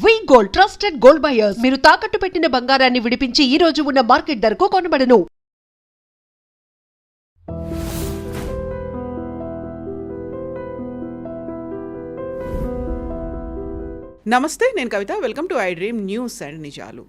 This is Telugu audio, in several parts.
వి గోల్డ్ ట్రస్టెడ్ గోల్డ్ బయర్స్. మీరు తాకట్టు పెట్టిన బంగారాన్ని విడిపించి ఈ రోజు ఉన్న మార్కెట్ ధరకు కొనబడను. నమస్తే, నేను Kavitha. Welcome to I dream news and నిజాలు.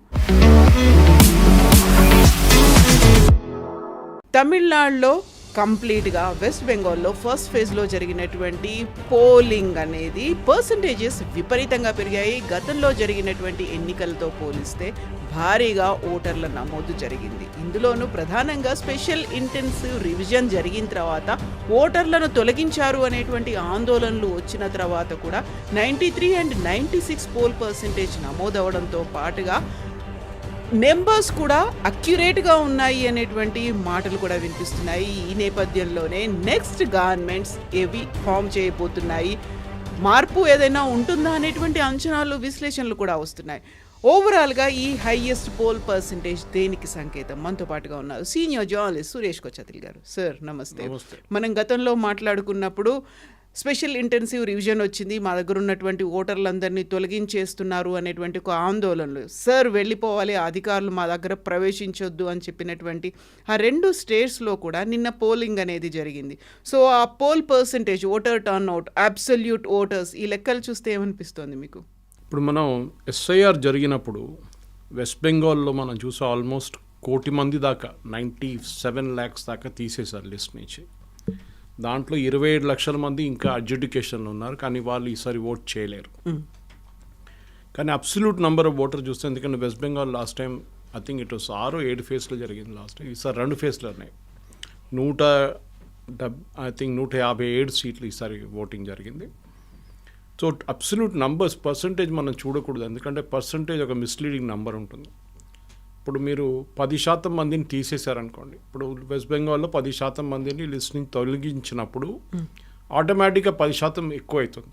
తమిళనాడులో కంప్లీట్గా, వెస్ట్ బెంగాల్లో ఫస్ట్ ఫేజ్లో జరిగినటువంటి పోలింగ్ అనేది పర్సంటేజెస్ విపరీతంగా పెరిగాయి. గతంలో జరిగినటువంటి ఎన్నికలతో పోలిస్తే భారీగా ఓటర్ల నమోదు జరిగింది. ఇందులోనూ ప్రధానంగా స్పెషల్ ఇంటెన్సివ్ రివిజన్ జరిగిన తర్వాత ఓటర్లను తొలగించారు అనేటువంటి ఆందోళనలు వచ్చిన తర్వాత కూడా 93 and 96 పోల్ పర్సంటేజ్ నమోదవడంతో పాటుగా నెంబర్స్ కూడా అక్యురేట్గా ఉన్నాయి అనేటువంటి మాటలు కూడా వినిపిస్తున్నాయి. ఈ నేపథ్యంలోనే నెక్స్ట్ గవర్నమెంట్స్ ఏవి ఫామ్ చేయబోతున్నాయి, మార్పు ఏదైనా ఉంటుందా అనేటువంటి అంచనాలు, విశ్లేషణలు కూడా వస్తున్నాయి. ఓవరాల్గా ఈ హైయెస్ట్ పోల్ పర్సంటేజ్ దేనికి సంకేతం? మనతో పాటుగా ఉన్నారు సీనియర్ జర్నలిస్ట్ సురేష్ కొచ్చతిల్ గారు. సార్ నమస్తే. మనం గతంలో మాట్లాడుకున్నప్పుడు స్పెషల్ ఇంటెన్సివ్ రివిజన్ వచ్చింది, మా దగ్గర ఉన్నటువంటి ఓటర్లందరినీ తొలగించేస్తున్నారు అనేటువంటి ఒక ఆందోళనలు. సార్ వెళ్ళిపోవాలి, అధికారులు మా దగ్గర ప్రవేశించొద్దు అని చెప్పినటువంటి ఆ రెండు స్టేట్స్లో కూడా నిన్న పోలింగ్ అనేది జరిగింది. సో ఆ pole percentage, voter turnout, absolute voters, ఈ లెక్కలు చూస్తే ఏమనిపిస్తుంది మీకు? ఇప్పుడు మనం ఎస్ఐఆర్ జరిగినప్పుడు వెస్ట్ బెంగాల్లో మనం చూసా ఆల్మోస్ట్ 1 కోటి మంది దాకా, 97 lakhs దాకా తీసేశారు లిస్ట్ నుంచి. దాంట్లో 27 లక్షల మంది ఇంకా అడ్జుడికేషన్లో ఉన్నారు, కానీ వాళ్ళు ఈసారి ఓట్ చేయలేరు. కానీ అబ్సల్యూట్ నెంబర్ ఆఫ్ ఓటర్ చూస్తే, ఎందుకంటే west Bengal last time I think it was 6-7 ఫేజ్లో జరిగింది లాస్ట్ టైం. ఈసారి 2 ఫేజ్లు ఉన్నాయి. 157 సీట్లు ఈసారి ఓటింగ్ జరిగింది. సో అబ్సల్యూట్ నంబర్స్, పర్సంటేజ్ మనం చూడకూడదు, ఎందుకంటే పర్సంటేజ్ ఒక మిస్లీడింగ్ నెంబర్ ఉంటుంది. ఇప్పుడు మీరు 10% మందిని తీసేశారనుకోండి, ఇప్పుడు వెస్ట్ బెంగాల్లో 10% మందిని లిస్ట్ నుంచి తొలగించినప్పుడు ఆటోమేటిక్గా 10% ఎక్కువ అవుతుంది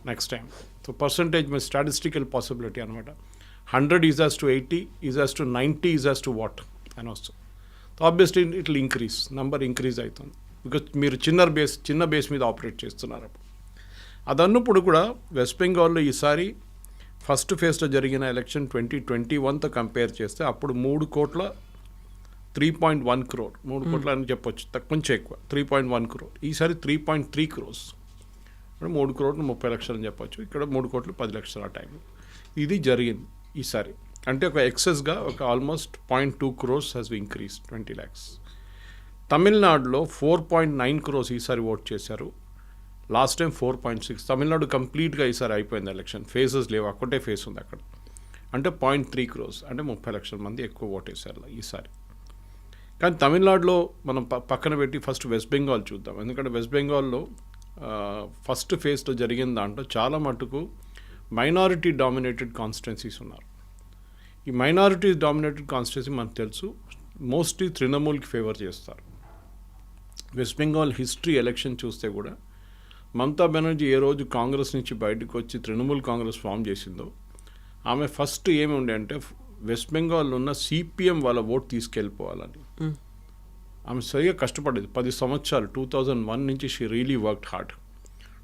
నెక్స్ట్ టైం. సో పర్సంటేజ్ మీ స్టాటిస్టికల్ పాసిబిలిటీ అనమాట. 100 is as to 80, is as to 90, is as to what అని వస్తుంది. So obviously it will increase, number increase అవుతుంది, బికాజ్ మీరు చిన్న బేస్ మీద ఆపరేట్ చేస్తున్నారు. అదన్నప్పుడు కూడా వెస్ట్ బెంగాల్లో ఈసారి ఫస్ట్ ఫేజ్లో జరిగిన ఎలక్షన్ 2021తో కంపేర్ చేస్తే అప్పుడు 3.1 crore, 3 కోట్ల అని చెప్పొచ్చు, కొంచెం ఎక్కువ, 3.1 crore. ఈసారి 3.3 crores, 3 కోట్లు 30 లక్షలు అని చెప్పొచ్చు. ఇక్కడ 3 కోట్లు 10 లక్షలు ఆ టైంలో ఇది జరిగింది ఈసారి. అంటే ఒక ఎక్సెస్గా ఒక almost 0.2 crores has increase 20 lakhs. తమిళనాడులో 4.9 crores ఈసారి ఓట్ చేశారు, లాస్ట్ టైం 4.6. తమిళనాడు కంప్లీట్గా ఈసారి అయిపోయింది ఎలక్షన్, ఫేజెస్ లేవు, ఒక్కటే ఫేజ్ ఉంది అక్కడ. అంటే 0.3 crores, అంటే 30 లక్షల మంది ఎక్కువ ఓటేశారు ఈసారి. కానీ తమిళనాడులో మనం పక్కన పెట్టి ఫస్ట్ వెస్ట్ బెంగాల్ చూద్దాం, ఎందుకంటే వెస్ట్ బెంగాల్లో ఫస్ట్ ఫేజ్లో జరిగిన దాంట్లో చాలా మటుకు మైనారిటీ డామినేటెడ్ కాన్స్టిట్యున్సీస్ ఉన్నారు. ఈ మైనారిటీ డామినేటెడ్ కాన్స్టిట్యున్సీ మనకు తెలుసు మోస్ట్లీ తృణమూల్కి ఫేవర్ చేస్తారు. వెస్ట్ బెంగాల్ హిస్టరీ ఎలక్షన్ చూస్తే కూడా మమతా బెనర్జీ ఏ రోజు కాంగ్రెస్ నుంచి బయటకు వచ్చి తృణమూల్ కాంగ్రెస్ ఫామ్ చేసిందో, ఆమె ఫస్ట్ ఏమి ఉండే అంటే వెస్ట్ బెంగాల్లో ఉన్న సిపిఎం వాళ్ళ ఓట్ తీసుకెళ్ళిపోవాలని ఆమె సరిగా కష్టపడేది 10 సంవత్సరాలు. 2001 నుంచి షీ రియలీ వర్క్డ్ హార్డ్.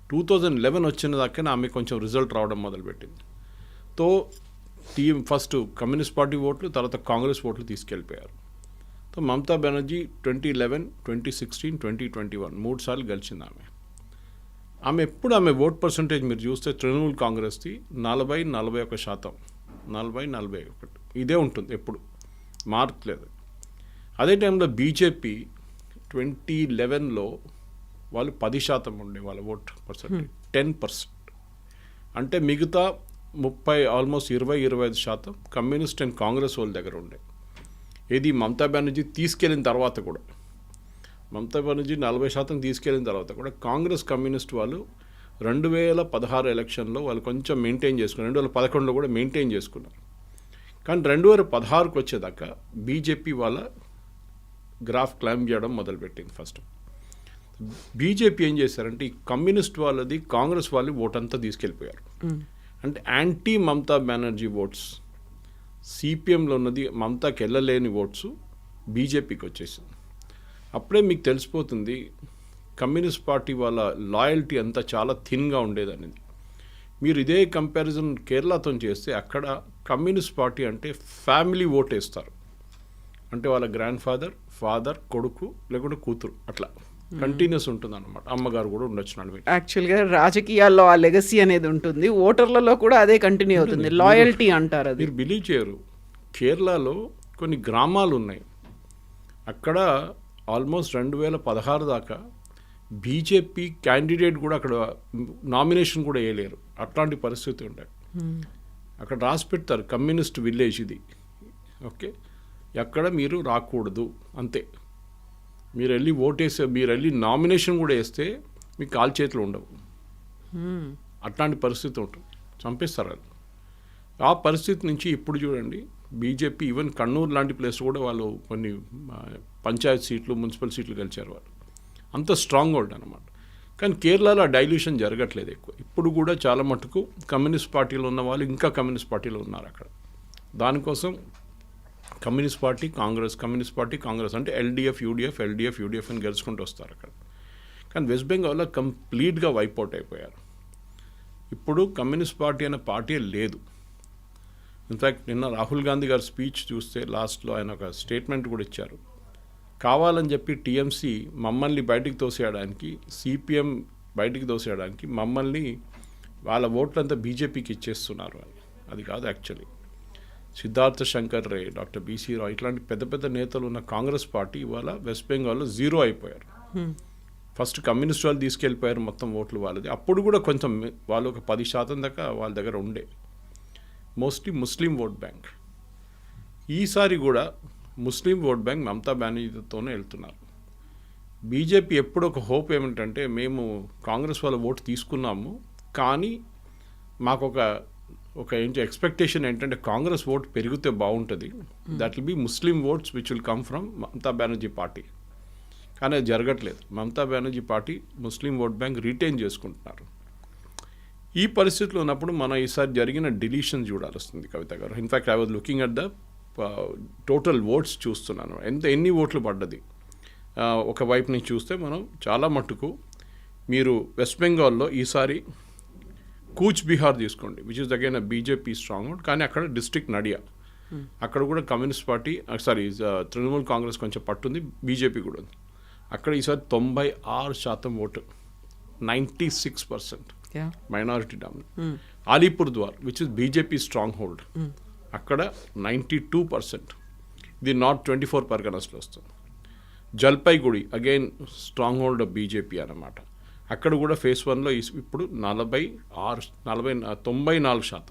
2011 వచ్చిన దాకా ఆమె కొంచెం రిజల్ట్ రావడం మొదలుపెట్టింది. తో ఫస్ట్ కమ్యూనిస్ట్ పార్టీ ఓట్లు, తర్వాత కాంగ్రెస్ ఓట్లు తీసుకెళ్ళిపోయారు. సో మమతా బెనర్జీ 2011, 2016, 2021 3 సార్లు గెలిచింది ఆమె ఎప్పుడు ఆమె ఓట్ పర్సంటేజ్ మీరు చూస్తే తృణమూల్ కాంగ్రెస్ది 40-41%, 40-41 ఇదే ఉంటుంది, ఎప్పుడు మార్చలేదు. అదే టైంలో బీజేపీ 2011లో వాళ్ళు 10% ఉండే వాళ్ళ ఓట్ పర్సంటేజ్, 10%. అంటే మిగతా 30, ఆల్మోస్ట్ 20-25% కమ్యూనిస్ట్ అండ్ కాంగ్రెస్ వాళ్ళ దగ్గర ఉండే. ఇది మమతా బెనర్జీ తీసుకెళ్ళిన తర్వాత కూడా, మమతా బెనర్జీ 40% తీసుకెళ్ళిన తర్వాత కూడా కాంగ్రెస్ కమ్యూనిస్ట్ వాళ్ళు 2016 ఎలక్షన్లో వాళ్ళు కొంచెం మెయింటైన్ చేసుకున్నారు, 2011లో కూడా మెయింటైన్ చేసుకున్నారు. కానీ 2016కి వచ్చేదాకా బీజేపీ వాళ్ళ గ్రాఫ్ క్లైంబ్ చేయడం మొదలుపెట్టింది. ఫస్ట్ బీజేపీ ఏం చేశారంటే ఈ కమ్యూనిస్ట్ వాళ్ళది కాంగ్రెస్ వాళ్ళు ఓట్ అంతా తీసుకెళ్ళిపోయారు. అంటే యాంటీ మమతా బెనర్జీ ఓట్స్, సిపిఎంలో ఉన్నది మమతాకి వెళ్ళలేని ఓట్స్ బీజేపీకి వచ్చేసింది. అప్పుడే మీకు తెలిసిపోతుంది కమ్యూనిస్ట్ పార్టీ వాళ్ళ లాయల్టీ అంతా చాలా థిన్గా ఉండేదనేది. మీరు ఇదే కంపారిజన్ కేరళతో చేస్తే అక్కడ కమ్యూనిస్ట్ పార్టీ అంటే ఫ్యామిలీ ఓట్ వేస్తారు, అంటే వాళ్ళ గ్రాండ్ ఫాదర్ కొడుకు లేకుంటే కూతురు అట్లా కంటిన్యూస్ ఉంటుంది అనమాట. అమ్మగారు కూడా ఉండొచ్చు నడిమి. యాక్చువల్గా రాజకీయాల్లో ఆ లెగసీ అనేది ఉంటుంది, ఓటర్లలో కూడా అదే కంటిన్యూ అవుతుంది, లాయల్టీ అంటారు అది. మీరు బిలీవ్ చేయరు, కేరళలో కొన్ని గ్రామాలు ఉన్నాయి, అక్కడ ఆల్మోస్ట్ 2016 దాకా బీజేపీ క్యాండిడేట్ కూడా అక్కడ నామినేషన్ కూడా వేయలేరు, అట్లాంటి పరిస్థితి ఉంటాయి. అక్కడ రాసి పెడతారు కమ్యూనిస్ట్ విలేజ్ ఇది, ఓకే, ఎక్కడ మీరు రాకూడదు అంతే. మీరు వెళ్ళి ఓటేస్తే, మీరు వెళ్ళి నామినేషన్ కూడా వేస్తే మీకు కాలు చేతులు ఉండవు, అట్లాంటి పరిస్థితి ఉంటుంది, చంపేస్తారు అది. ఆ పరిస్థితి నుంచి ఇప్పుడు చూడండి బీజేపీ ఈవెన్ కണ്ണూరు లాంటి ప్లేస్ కూడా వాళ్ళు కొన్ని పంచాయత్ సీట్లు మున్సిపల్ సీట్లు గెలిచారు వాళ్ళు, అంత స్ట్రాంగ్ హోల్డ్ అనమాట. కానీ కేరళలో ఆ డైల్యూషన్ జరగట్లేదు ఎక్కువ. ఇప్పుడు కూడా చాలా మటుకు కమ్యూనిస్ట్ పార్టీలో ఉన్న వాళ్ళు ఇంకా కమ్యూనిస్ట్ పార్టీలో ఉన్నారు అక్కడ. దానికోసం కమ్యూనిస్ట్ పార్టీ కాంగ్రెస్ అంటే ఎల్డీఎఫ్ యూడీఎఫ్ అని గెలుచుకుంటూ వస్తారు అక్కడ. కానీ వెస్ట్ బెంగాల్లో కంప్లీట్గా వైప్అవుట్ అయిపోయారు. ఇప్పుడు కమ్యూనిస్ట్ పార్టీ అనే పార్టీ లేదు. ఇన్ఫ్యాక్ట్ నిన్న రాహుల్ గాంధీ గారి స్పీచ్ చూస్తే లాస్ట్లో ఆయన ఒక స్టేట్మెంట్ కూడా ఇచ్చారు, కావాలని చెప్పి టీఎంసీ మమ్మల్ని బయటికి తోసేయడానికి, సిపిఎం బయటికి తోసేయడానికి మమ్మల్ని వాళ్ళ ఓట్లంతా బీజేపీకి ఇచ్చేస్తున్నారు అని. అది కాదు యాక్చువల్లీ. సిద్ధార్థ శంకర్ రే, డాక్టర్ బీసీ రావు ఇట్లాంటి పెద్ద పెద్ద నేతలు ఉన్న కాంగ్రెస్ పార్టీ ఇవాళ వెస్ట్ బెంగాల్లో జీరో అయిపోయారు. ఫస్ట్ కమ్యూనిస్ట్ వాళ్ళు తీసుకెళ్ళిపోయారు మొత్తం ఓట్లు వాళ్ళది. అప్పుడు కూడా కొంచెం వాళ్ళు ఒక 10% దాకా వాళ్ళ దగ్గర ఉండే, మోస్ట్లీ ముస్లిం ఓట్ బ్యాంక్. ఈసారి కూడా ముస్లిం ఓట్ బ్యాంక్ మమతా బెనర్జీతోనే వెళ్తున్నారు. బీజేపీ ఎప్పుడు ఒక హోప్ ఏమిటంటే, మేము కాంగ్రెస్ వాళ్ళ ఓటు తీసుకున్నాము, కానీ మాకు ఒక ఏంటి ఎక్స్పెక్టేషన్ ఏంటంటే కాంగ్రెస్ ఓట్ పెరిగితే బాగుంటుంది, that will be Muslim oats which will come from Mamata Banerjee party. కానీ అది జరగట్లేదు. Mamata Banerjee party Muslim vote bank retain చేసుకుంటున్నారు. ఈ పరిస్థితిలో ఉన్నప్పుడు మనం ఈసారి జరిగిన డిలీషన్ చూడాల్సింది కవిత గారు. In fact I was looking at the total votes చూస్తున్నాను, ఎన్ని ఓట్లు పడ్డది. ఒకవైపు నుంచి చూస్తే మనం చాలా మట్టుకు మీరు వెస్ట్ బెంగాల్లో ఈసారి కూచ్ బీహార్ తీసుకోండి, which is again BJP strong hold, కానీ అక్కడ డిస్ట్రిక్ట్ నడియా, అక్కడ కూడా కమ్యూనిస్ట్ పార్టీ తృణమూల్ కాంగ్రెస్ కొంచెం పట్టుంది, బీజేపీ కూడా ఉంది. అక్కడ ఈసారి 96% vote, 96% minority dominate. Alipurduar which is BJP stronghold, అక్కడ 92%. ఇది నార్త్ 24 పర్గనాస్లో వస్తుంది. Jalpaiguri again stronghold of BJP అన్నమాట. అక్కడ కూడా ఫేజ్ 1లో ఇప్పుడు 94%.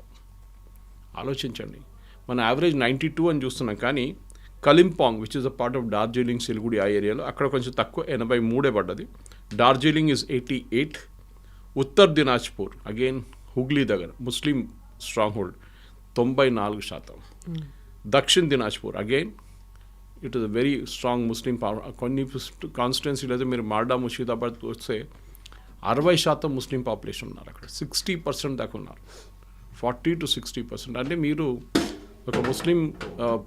ఆలోచించండి, మన యావరేజ్ 92 అని చూస్తున్నాం, కానీ Kalimpong which is a part of Darjeeling Siliguri ఆ ఏరియాలో అక్కడ కొంచెం తక్కువ, 83 పడ్డది. డార్జిలింగ్ ఇస్ 88. ఉత్తర్ దినాజ్పూర్ అగైన్ హుగ్లీ దగ్గర Muslim stronghold 94%. Dakshin Dinajpur again it is a very strong Muslim power. కొన్ని కాన్స్టిట్యున్సీలు అయితే మీరు మాల్డా ముషీదాబాద్ వస్తే 60% ముస్లిం పాపులేషన్ ఉన్నారు అక్కడ, 60% దాకా ఉన్నారు, 40 to 60%. అంటే మీరు ఒక ముస్లిం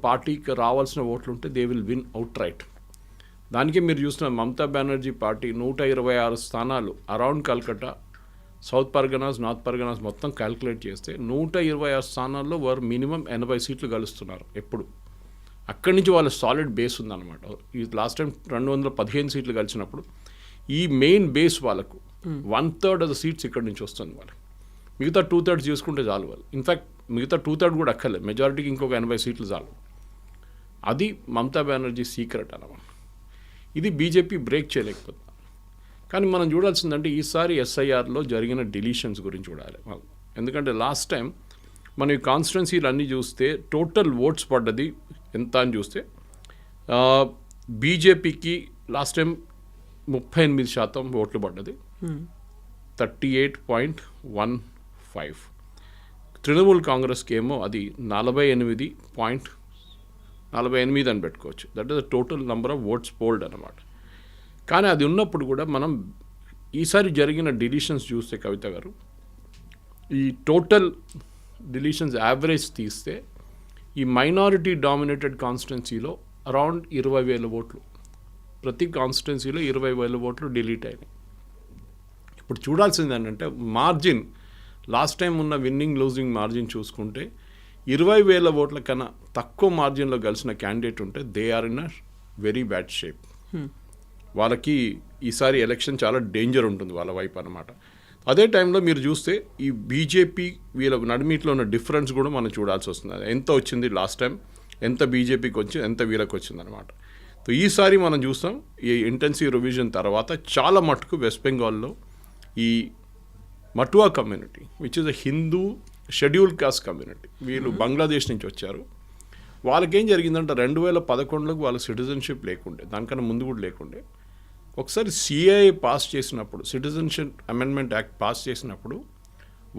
పార్టీకి రావాల్సిన ఓట్లు ఉంటే they will win out right. దానికి మీరు చూసిన మమతా బెనర్జీ పార్టీ 126 స్థానాలు around Calcutta, south Parganas, north Parganas మొత్తం క్యాల్కులేట్ చేస్తే 126 స్థానాల్లో వారు మినిమం 80 సీట్లు గెలుస్తున్నారు ఎప్పుడు. అక్కడి నుంచి వాళ్ళ సాలిడ్ బేస్ ఉందన్నమాట. ఈ లాస్ట్ టైం 215 సీట్లు గెలిచినప్పుడు ఈ మెయిన్ బేస్ వాళ్ళకు 1/3 ఆఫ్ ద సీట్స్ ఇక్కడి నుంచి వస్తుంది వాళ్ళకి. మిగతా 2/3 చూసుకుంటే చాలు వాళ్ళు. ఇన్ఫ్యాక్ట్ మిగతా 2/3 కూడా అక్కర్లేదు, మెజారిటీకి ఇంకొక 80 సీట్లు చాలు. అది మమతా బెనర్జీ సీక్రెట్ అన్నమాట. ఇది బీజేపీ బ్రేక్ చేయలేకపోతుంది. కానీ మనం చూడాల్సిందంటే ఈసారి ఎస్ఐఆర్లో జరిగిన డిలీషన్స్ గురించి చూడాలి. ఎందుకంటే లాస్ట్ టైం మనం ఈ కాన్స్టిట్యున్సీలు అన్నీ చూస్తే టోటల్ ఓట్స్ పడ్డది ఎంత అని చూస్తే బీజేపీకి లాస్ట్ టైం 38% ఓట్లు పడ్డది, 38.15. తృణమూల్ కాంగ్రెస్కి ఏమో అది 48.48 అని పెట్టుకోవచ్చు. That is the total number of votes fold అన్నమాట. కానీ అది ఉన్నప్పుడు కూడా మనం ఈసారి జరిగిన డిలీషన్స్ చూస్తే కవిత గారు, ఈ టోటల్ డిలీషన్స్ యావరేజ్ తీస్తే ఈ మైనారిటీ డామినేటెడ్ కాన్స్టిట్యున్సీలో అరౌండ్ 20,000 ఓట్లు, ప్రతి కాన్స్టిట్యున్సీలో 20,000 ఓట్లు డిలీట్ అయినాయి. ఇప్పుడు చూడాల్సింది ఏంటంటే మార్జిన్ లాస్ట్ టైం ఉన్న విన్నింగ్ లూజింగ్ మార్జిన్ చూసుకుంటే 20,000 ఓట్ల కన్నా తక్కువ మార్జిన్లో గెలిచిన క్యాండిడేట్ ఉంటే they are in a very bad shape. వాళ్ళకి ఈసారి ఎలక్షన్ చాలా డేంజర్ ఉంటుంది వాళ్ళ వైపు అన్నమాట. అదే టైంలో మీరు చూస్తే ఈ బీజేపీ వీళ్ళ నడిమిట్లో ఉన్న డిఫరెన్స్ కూడా మనం చూడాల్సి వస్తుంది. ఎంత వచ్చింది లాస్ట్ టైం, ఎంత బీజేపీకి వచ్చింది, ఎంత వీళ్ళకి వచ్చింది అనమాట. సో ఈసారి మనం చూస్తాం ఈ ఇంటెన్సివ్ రివిజన్ తర్వాత చాలా మటుకు వెస్ట్ బెంగాల్లో ఈ Matua community which is a Hindu scheduled caste community, వీళ్ళు బంగ్లాదేశ్ నుంచి వచ్చారు. వాళ్ళకేం జరిగిందంటే 2011లోకి వాళ్ళ సిటిజన్షిప్ లేకుండే, దానికన్నా ముందు కూడా లేకుండే. ఒకసారి సిఐఏ పాస్ చేసినప్పుడు, సిటిజన్షిప్ అమెండ్మెంట్ యాక్ట్ పాస్ చేసినప్పుడు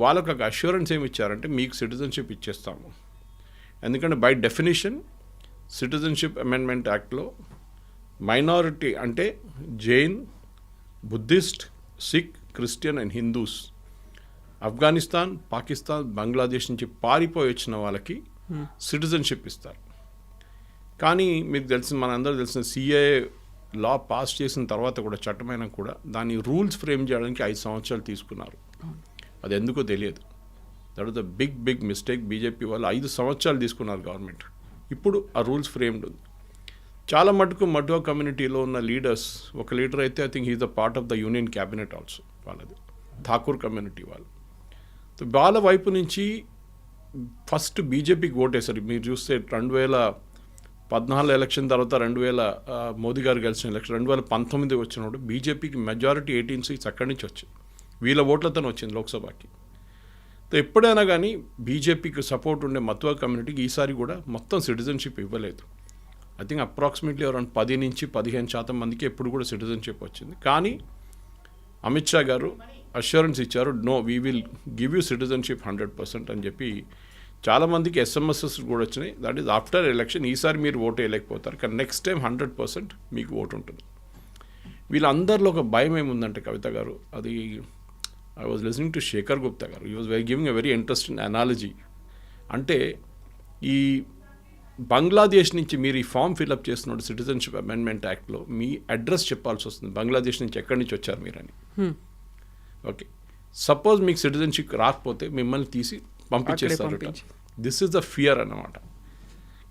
వాళ్ళకు ఒక అష్యూరెన్స్ ఏమి ఇచ్చారంటే మీకు సిటిజన్షిప్ ఇచ్చేస్తాము. ఎందుకంటే బై డెఫినేషన్ సిటిజన్షిప్ అమెండ్మెంట్ యాక్ట్లో మైనారిటీ అంటే Jain, Buddhist, Sikh, Christian and Hindus Afghanistan, Pakistan, Bangladesh నుంచి పారిపోయి వచ్చిన వాళ్ళకి సిటిజన్షిప్ ఇస్తారు. కానీ మీకు తెలిసిన మనందరూ తెలిసిన సిఏఏ లా పాస్ చేసిన తర్వాత కూడా, చట్టమైన కూడా దాని రూల్స్ ఫ్రేమ్ చేయడానికి 5 సంవత్సరాలు తీసుకున్నారు. అది ఎందుకో తెలియదు. That is the big mistake. BJP వాళ్ళు 5 సంవత్సరాలు తీసుకున్నారు గవర్నమెంట్. ఇప్పుడు ఆ రూల్స్ ఫ్రేమ్డ్ ఉంది. చాలా మటుకు మటువా కమ్యూనిటీలో ఉన్న లీడర్స్, ఒక లీడర్ అయితే I think he's the part of the union cabinet also, వాళ్ళది ఠాకూర్ కమ్యూనిటీ వాళ్ళు. వాళ్ళ వైపు నుంచి ఫస్ట్ బీజేపీకి ఓటేశారు. మీరు చూస్తే 2014 ఎలక్షన్ తర్వాత 2000 మోదీ గారు గెలిచిన ఎలక్షన్, 2019 వచ్చినప్పుడు బీజేపీకి మెజారిటీ 18 సీట్స్ అక్కడి నుంచి వచ్చింది. వీళ్ళ ఓట్లతో వచ్చింది లోక్సభకి. ఎప్పుడైనా కానీ బీజేపీకి సపోర్ట్ ఉండే మతువా కమ్యూనిటీకి ఈసారి కూడా మొత్తం సిటిజన్షిప్ ఇవ్వలేదు. ఐ థింక్ అప్రాక్సిమేట్లీ అరౌండ్ 10 నుంచి 15% మందికి ఎప్పుడు కూడా సిటిజన్షిప్ వచ్చింది. కానీ అమిత్ షా గారు అష్యూరెన్స్ ఇచ్చారు, no we will give you citizenship 100% అని చెప్పి. చాలామందికి ఎస్ఎంఎస్ఎస్ కూడా వచ్చినాయి. That is after election. ఈసారి మీరు ఓటు వేయలేకపోతారు, కానీ నెక్స్ట్ టైం 100% మీకు ఓటు ఉంటుంది. వీళ్ళందరిలో ఒక భయం ఏముందంటే కవిత గారు, అది I was listening to Shekhar Gupta garu, he was giving a very interesting analogy. అంటే ఈ బంగ్లాదేశ్ నుంచి మీరు ఈ ఫామ్ ఫిల్అప్ చేస్తున్న సిటిజన్షిప్ అమెండ్మెంట్ యాక్ట్లో మీ అడ్రస్ చెప్పాల్సి వస్తుంది, బంగ్లాదేశ్ నుంచి ఎక్కడి నుంచి వచ్చారు మీరని. ఓకే, సపోజ్ మీకు సిటిజన్షిప్ రాకపోతే మిమ్మల్ని తీసి పంపించేస్తారు. దిస్ ఈజ్ ద ఫియర్ అన్నమాట.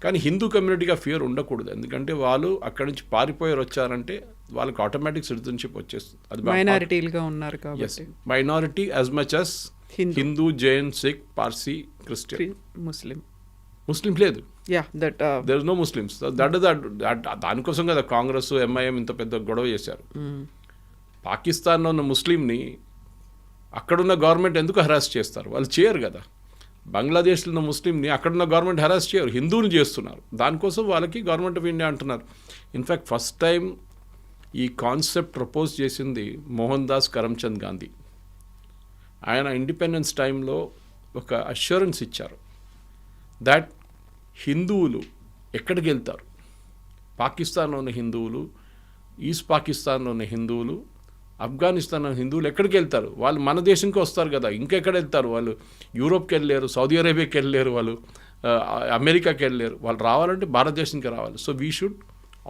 కానీ హిందూ కమ్యూనిటీగా ఫియర్ ఉండకూడదు, ఎందుకంటే వాళ్ళు అక్కడి నుంచి పారిపోయారు వచ్చారంటే వాళ్ళకి ఆటోమేటిక్ సిటిజన్షిప్ వచ్చేస్తుంది. అది మైనారిటీలుగా ఉన్నారు కాబట్టి, minority as much as Hindu, Jain, Sikh, Parsi, Christian, Muslim లేదు. There is no Muslims. దానికోసం కదా కాంగ్రెస్, ఎంఐఎం ఇంత పెద్ద గొడవ చేశారు. పాకిస్తాన్లో ఉన్న ముస్లింని అక్కడున్న గవర్నమెంట్ ఎందుకు హెరాస్ చేస్తారు? వాళ్ళు చేయరు కదా. బంగ్లాదేశ్లో ఉన్న ముస్లింని అక్కడున్న గవర్నమెంట్ హెరాస్ చేయరు, హిందువుని చేస్తున్నారు. దానికోసం వాళ్ళకి గవర్నమెంట్ ఆఫ్ ఇండియా అంటున్నారు. ఇన్ఫ్యాక్ట్ ఫస్ట్ టైం ఈ కాన్సెప్ట్ ప్రపోజ్ చేసింది మోహన్ దాస్ కరమ్చంద్ గాంధీ. ఆయన ఇండిపెండెన్స్ టైంలో ఒక అష్యూరెన్స్ ఇచ్చారు దట్ హిందువులు ఎక్కడికి వెళ్తారు, పాకిస్తాన్లో ఉన్న హిందువులు, ఈస్ట్ పాకిస్తాన్లో ఉన్న హిందువులు, ఆఫ్ఘనిస్తాన్ హిందువులు ఎక్కడికి వెళ్తారు? వాళ్ళు మన దేశంకి వస్తారు కదా, ఇంకెక్కడ వెళ్తారు? వాళ్ళు యూరోప్కి వెళ్ళలేరు, సౌదీ అరేబియాకి వెళ్ళలేరు, వాళ్ళు అమెరికాకి వెళ్ళలేరు. వాళ్ళు రావాలంటే భారతదేశానికి రావాలి. So we should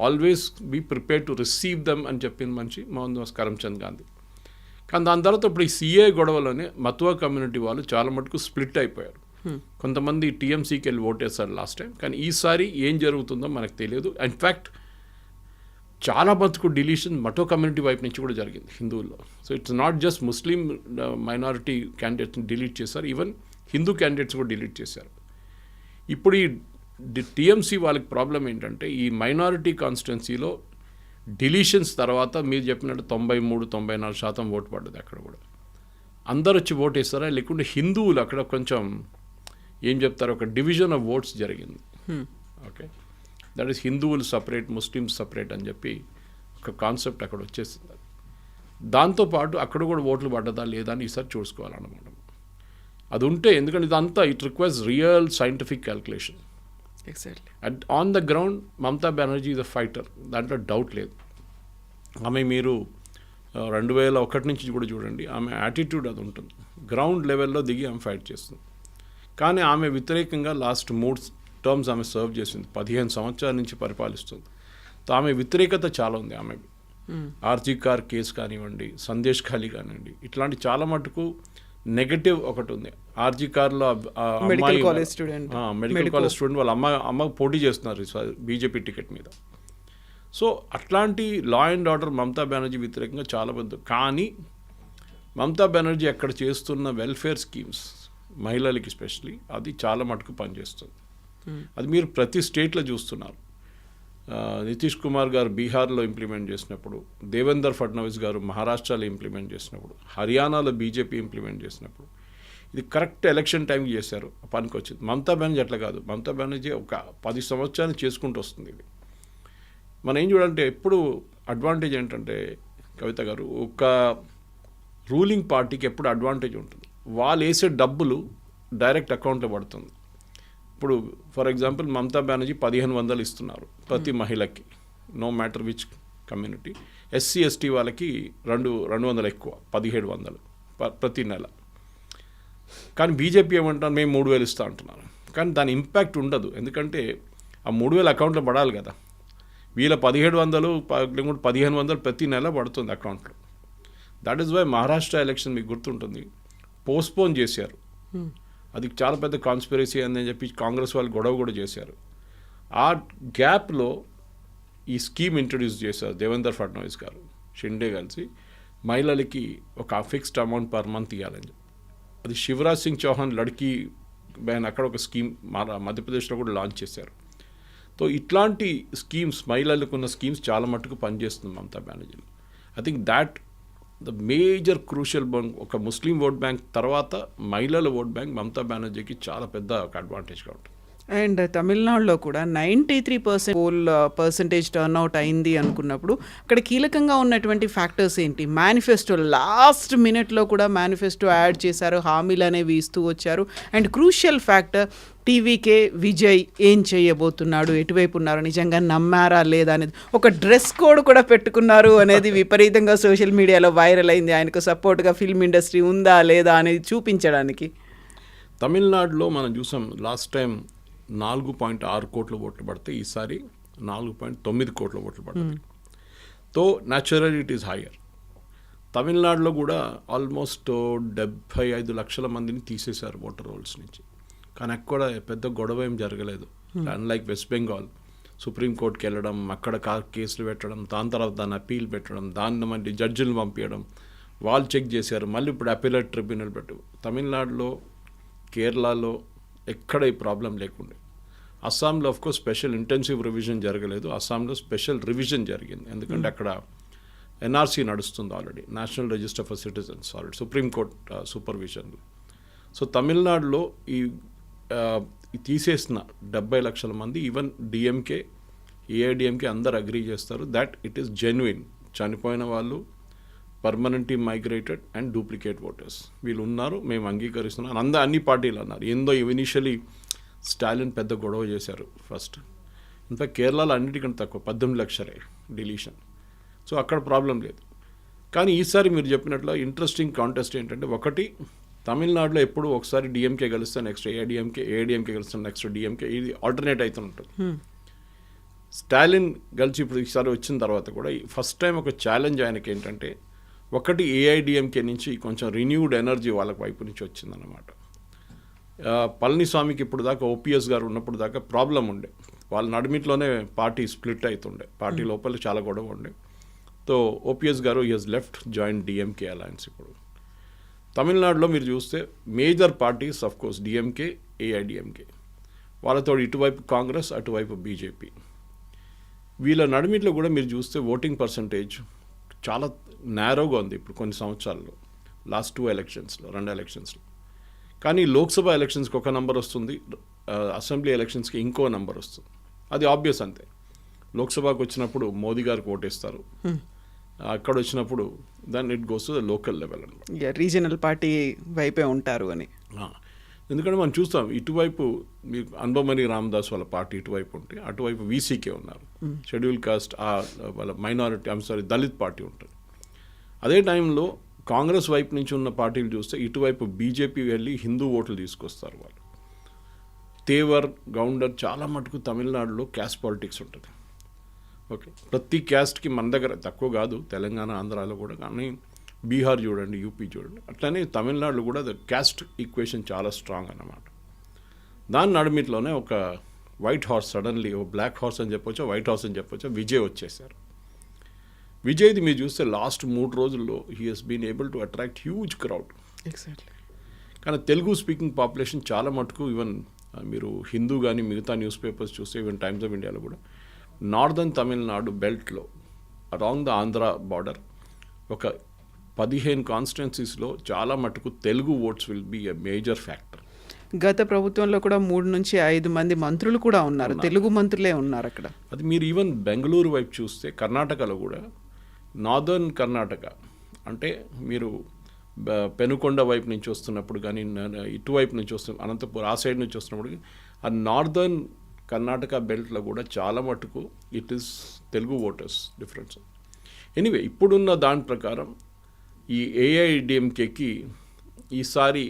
always be prepare to receive them అని చెప్పిన మనిషి మోహన్ దాస్ కరమ్చంద్ గాంధీ. కానీ దాని తర్వాత ఇప్పుడు ఈ సిఏ గొడవలోనే మతువా కమ్యూనిటీ వాళ్ళు చాలా మటుకు స్ప్లిట్ అయిపోయారు. కొంతమంది టీఎంసీకి వెళ్ళి ఓటేస్తారు లాస్ట్ టైం. కానీ ఈసారి ఏం జరుగుతుందో మనకు తెలియదు. ఇన్ఫ్యాక్ట్ చాలా మటుకు డిలీషన్ మటో కమ్యూనిటీ వైపు నుంచి కూడా జరిగింది హిందువుల్లో. So it's not just Muslim minority క్యాండిడేట్స్ని డిలీట్ చేశారు, ఈవెన్ హిందూ క్యాండిడేట్స్ కూడా డిలీట్ చేశారు. ఇప్పుడు ఈ టీఎంసీ వాళ్ళకి ప్రాబ్లం ఏంటంటే ఈ మైనారిటీ కాన్స్టిట్యున్సీలో డిలీషన్స్ తర్వాత మీరు చెప్పినట్టు 93-94% ఓటు పడ్డది. అక్కడ కూడా అందరు వచ్చి ఓటు వేస్తారా, లేకుంటే హిందువులు అక్కడ కొంచెం ఏం చెప్తారు, ఒక డివిజన్ ఆఫ్ ఓట్స్ జరిగింది. ఓకే, దట్ ఈస్ హిందువులు సపరేట్, ముస్లిమ్స్ సపరేట్ అని చెప్పి ఒక కాన్సెప్ట్ అక్కడ వచ్చేసింది. దాంతోపాటు అక్కడ కూడా ఓట్లు పడ్డదా లేదా అని ఈసారి చూసుకోవాలన్నమాట. అది ఉంటే, ఎందుకంటే ఇదంతా it requires real scientific calculation. Exactly. And on the ground Mamata Banerjee is a fighter, దాంట్లో డౌట్ లేదు. ఆమె మీరు 2001 నుంచి కూడా చూడండి, ఆమె యాటిట్యూడ్ అది ఉంటుంది. గ్రౌండ్ లెవెల్లో దిగి ఆమె ఫైట్ చేస్తుంది. కానీ ఆమె వ్యతిరేకంగా లాస్ట్ 3 టర్మ్స్ ఆమె సర్వ్ చేసింది, 15 సంవత్సరాల నుంచి పరిపాలిస్తుంది. సో ఆమె వ్యతిరేకత చాలా ఉంది. ఆమె ఆర్జీ కార్ కేసు కానివ్వండి, సందేశ్ ఖాళీ కానివ్వండి, ఇట్లాంటి చాలా మటుకు నెగటివ్ ఒకటి ఉంది. ఆర్జీ కార్లో medical college student medical college student వాళ్ళ అమ్మ పోటీ చేస్తున్నారు బీజేపీ టికెట్ మీద. సో అట్లాంటి law and order Mamata Banerjee వ్యతిరేకంగా చాలా పెద్ద. కానీ మమతా బెనర్జీ అక్కడ చేస్తున్న వెల్ఫేర్ స్కీమ్స్ మహిళలకి స్పెషలీ అది చాలా మటుకు పనిచేస్తుంది. అది మీరు ప్రతి స్టేట్లో చూస్తున్నారు. నితీష్ కుమార్ గారు బీహార్లో ఇంప్లిమెంట్ చేసినప్పుడు, దేవేందర్ ఫడ్నవీస్ గారు మహారాష్ట్రలో ఇంప్లిమెంట్ చేసినప్పుడు, హర్యానాలో బీజేపీ ఇంప్లిమెంట్ చేసినప్పుడు, ఇది కరెక్ట్ ఎలక్షన్ టైంకి చేశారు, పనికి వచ్చింది. మమతా బెనర్జీ అట్లా కాదు. మమతా బెనర్జీ ఒక 10 సంవత్సరాలు చేసుకుంటూ వస్తుంది. ఇది మనం ఏం చూడాలంటే ఎప్పుడు అడ్వాంటేజ్ ఏంటంటే కవిత గారు, ఒక రూలింగ్ పార్టీకి ఎప్పుడు అడ్వాంటేజ్ ఉంటుంది. వాళ్ళు వేసే డబ్బులు డైరెక్ట్ అకౌంట్లో పడుతుంది. ఇప్పుడు ఫర్ ఎగ్జాంపుల్ మమతా బెనర్జీ 1500 ఇస్తున్నారు ప్రతి మహిళకి, no matter which community. SC ST వాళ్ళకి 200 ఎక్కువ, 1700 ప్రతి నెల. కానీ బీజేపీ ఏమంటారు, మేము 3000 ఇస్తా అంటున్నారు. కానీ దాని ఇంపాక్ట్ ఉండదు, ఎందుకంటే ఆ 3000 అకౌంట్లో పడాలి కదా. వీళ్ళ 1700 1500 ప్రతి నెల పడుతుంది అకౌంట్లో. That is why Maharashtra election మీకు గుర్తుంటుంది, పోస్ట్పోన్ చేశారు. అది చాలా పెద్ద కాన్స్పిరసీ అని చెప్పి కాంగ్రెస్ వాళ్ళు గొడవ కూడా చేశారు. ఆ గ్యాప్లో ఈ స్కీమ్ ఇంట్రడ్యూస్ చేశారు దేవేందర్ ఫడ్నవీస్ గారు, షిండే కలిసి, మహిళలకి ఒక ఫిక్స్డ్ అమౌంట్ పర్ మంత్ ఇవ్వాలని. అది శివరాజ్ సింగ్ చౌహాన్ లడ్కీ బ్యాన్ అక్కడ ఒక స్కీమ్ మధ్యప్రదేశ్లో కూడా లాంచ్ చేశారు. సో ఇట్లాంటి స్కీమ్స్, మహిళలకు ఉన్న స్కీమ్స్ చాలా మట్టుకు పనిచేస్తుంది మమతా బెనర్జీలో. I think that the major crucial bank. ఒక ముస్లిం ఓట్ బ్యాంక్ తర్వాత మహిళల ఓట్ బ్యాంక్ మమతా బెనర్జీకి చాలా పెద్ద ఒక అడ్వాంటేజ్గా ఉంటుంది. అండ్ తమిళనాడులో కూడా 93% పోల్ పర్సంటేజ్ టర్న్అవుట్ అయింది అనుకున్నప్పుడు అక్కడ కీలకంగా ఉన్నటువంటి ఫ్యాక్టర్స్ ఏంటి? మేనిఫెస్టో లాస్ట్ మినిట్లో కూడా మేనిఫెస్టో యాడ్ చేశారు, హామీలు అనేవి ఇస్తూ వచ్చారు. And crucial factor TVK Vijay ఏం చేయబోతున్నాడు, ఎటువైపు ఉన్నారు, నిజంగా నమ్మారా లేదా అనేది. ఒక డ్రెస్ కోడ్ కూడా పెట్టుకున్నారు అనేది విపరీతంగా సోషల్ మీడియాలో వైరల్ అయింది. ఆయనకు సపోర్ట్గా ఫిల్మ్ ఇండస్ట్రీ ఉందా లేదా అనేది చూపించడానికి. తమిళనాడులో మనం చూసాం లాస్ట్ టైం 4.6 కోట్ల ఓట్లు పడితే ఈసారి 4.9 కోట్ల ఓట్లు పడతాయి. తో న్యాచురల్ ఇట్ ఈస్ హయ్యర్. తమిళనాడులో కూడా ఆల్మోస్ట్ 75 లక్షల మందిని తీసేశారు ఓటర్ రోల్స్ నుంచి. కానీ అక్కడ పెద్ద గొడవ ఏం జరగలేదు. అన్లైక్ వెస్ట్ బెంగాల్, సుప్రీంకోర్టుకి వెళ్ళడం, అక్కడ కేసులు పెట్టడం, దాని తర్వాత దాన్ని అప్పీల్ పెట్టడం, దాన్ని మళ్ళీ జడ్జిలు పంపించడం, వాళ్ళు చెక్ చేశారు, మళ్ళీ ఇప్పుడు అప్పీలేట్ ట్రిబ్యునల్ పెట్టు. తమిళనాడులో, కేరళలో ఎక్కడ ఈ ప్రాబ్లం లేకుండే. అస్సాంలో ఆఫ్కోర్స్ స్పెషల్ ఇంటెన్సివ్ రివిజన్ జరగలేదు, అస్సాంలో స్పెషల్ రివిజన్ జరిగింది. ఎందుకంటే అక్కడ ఎన్ఆర్సీ నడుస్తుంది already, national register for citizens, already సుప్రీంకోర్టు సూపర్విజన్లో. సో తమిళనాడులో ఈ తీసేసిన 70 లక్షల మంది, ఈవెన్ డిఎంకే, ఏఐడిఎంకే అందరు అగ్రీ చేస్తారు దట్ ఇట్ ఈస్ జెన్యున్. చనిపోయిన వాళ్ళు, permanently migrated and duplicate voters వీళ్ళు ఉన్నారు, మేము అంగీకరిస్తున్నాం. అన్ని పార్టీలు అన్నారు. ఏందో ఇనిషియలీ స్టాలిన్ పెద్ద గొడవ చేశారు ఫస్ట్. ఇన్ఫాక్ట్ కేరళలో అన్నిటికంటే తక్కువ 18 లక్షలే డిలీషన్. సో అక్కడ ప్రాబ్లం లేదు. కానీ ఈసారి మీరు చెప్పినట్లు ఇంట్రెస్టింగ్ కాంటెస్ట్ ఏంటంటే, ఒకటి తమిళనాడులో ఎప్పుడు ఒకసారి డిఎంకే గెలుస్తే నెక్స్ట్ ఏఐడిఎంకే గెలుస్తే నెక్స్ట్ డిఎంకే, ఇది ఆల్టర్నేట్ అవుతూ ఉంటుంది. స్టాలిన్ గెలిచి ఇప్పుడు ఈసారి వచ్చిన తర్వాత కూడా ఫస్ట్ టైం ఒక ఛాలెంజ్ ఆయనకి ఏంటంటే, ఒకటి ఏఐడిఎంకే నుంచి కొంచెం రిన్యూడ్ ఎనర్జీ వాళ్ళకి వైపు నుంచి వచ్చిందన్నమాట. పళనిస్వామికి ఇప్పుడు దాకా ఓపీఎస్ గారు ఉన్నప్పుడు దాకా ప్రాబ్లం ఉండే, వాళ్ళ నడిమిట్లోనే పార్టీ స్ప్లిట్ అవుతుండే, పార్టీ లోపల చాలా గొడవ ఉండే. So OPS garu he has left join DMK alliance. ఇప్పుడు తమిళనాడులో మీరు చూస్తే major parties of course DMK, AIADMK, వాళ్ళతో ఇటువైపు కాంగ్రెస్, అటువైపు బీజేపీ. వీళ్ళ నడిమిట్లో కూడా మీరు చూస్తే ఓటింగ్ పర్సంటేజ్ చాలా నేరోగా ఉంది ఇప్పుడు కొన్ని సంవత్సరాల్లో, లాస్ట్ 2 ఎలక్షన్స్లో, 2 ఎలక్షన్స్లో. కానీ లోక్సభ ఎలక్షన్స్కి ఒక నెంబర్ వస్తుంది, అసెంబ్లీ ఎలక్షన్స్కి ఇంకో నెంబర్ వస్తుంది. అది ఆబ్వియస్ అంతే. లోక్సభకు వచ్చినప్పుడు మోదీ గారికి ఓటేస్తారు, అక్కడ వచ్చినప్పుడు దాన్ని it goes to the local level అనమాట, రీజనల్ పార్టీ వైపే ఉంటారు అని. ఎందుకంటే మనం చూస్తాం ఇటువైపు మీకు అన్బమణి రామదాస్ వాళ్ళ పార్టీ ఇటువైపు ఉంటే, అటువైపు వీసీకే ఉన్నారు, షెడ్యూల్ కాస్ట్ వాళ్ళ మైనారిటీ దళిత్ పార్టీ ఉంటుంది. అదే టైంలో కాంగ్రెస్ వైపు నుంచి ఉన్న పార్టీలు చూస్తే ఇటువైపు బీజేపీ వెళ్ళి హిందూ ఓట్లు తీసుకొస్తారు వాళ్ళు. తేవర్, గౌండర్ చాలా మటుకు తమిళనాడులో క్యాస్ట్ పాలిటిక్స్ ఉంటుంది. ఓకే, ప్రతి క్యాస్ట్కి మన దగ్గర తక్కువ కాదు, తెలంగాణ, ఆంధ్రాలో కూడా, కానీ బీహార్ చూడండి, యూపీ చూడండి. అట్లనే తమిళనాడులో కూడా క్యాస్ట్ ఈక్వేషన్ చాలా స్ట్రాంగ్ అన్నమాట. దాని నడిమిట్లోనే ఒక వైట్ హార్స్ సడన్లీ, ఓ బ్లాక్ హార్స్ అని చెప్పొచ్చు, వైట్ హార్స్ అని చెప్పొచ్చు, విజయ్ వచ్చేసారు. విజయ్ది మీరు చూస్తే లాస్ట్ 3 రోజుల్లో he has been able to attract huge crowd. Exactly. కానీ తెలుగు స్పీకింగ్ పాపులేషన్ చాలా మటుకు, ఈవెన్ మీరు హిందూ కానీ మిగతా న్యూస్ పేపర్స్ చూస్తే, ఈవెన్ టైమ్స్ ఆఫ్ ఇండియాలో కూడా నార్దర్న్ తమిళనాడు బెల్ట్లో అరాంగ్ ద ఆంధ్ర బార్డర్ ఒక 15 కాన్స్టిట్యున్సీస్లో చాలా మటుకు Telugu votes will be a major factor. గత ప్రభుత్వంలో కూడా 3 నుంచి 5 మంది మంత్రులు కూడా ఉన్నారు, తెలుగు మంత్రులే ఉన్నారు అక్కడ. అది మీరు ఈవెన్ బెంగళూరు వైపు చూస్తే, కర్ణాటకలో కూడా నార్దర్న్ కర్ణాటక అంటే మీరు పెనుకొండ వైపు నుంచి వస్తున్నప్పుడు కానీ, ఇటువైపు నుంచి వస్తున్న అనంతపూర్ ఆ సైడ్ నుంచి వస్తున్నప్పుడు, ఆ నార్దర్న్ కర్ణాటక బెల్ట్లో కూడా చాలా మటుకు it is Telugu voters difference. Anyway, ఇప్పుడున్న దాని ప్రకారం ఈ ఏఐడిఎంకేకి ఈసారి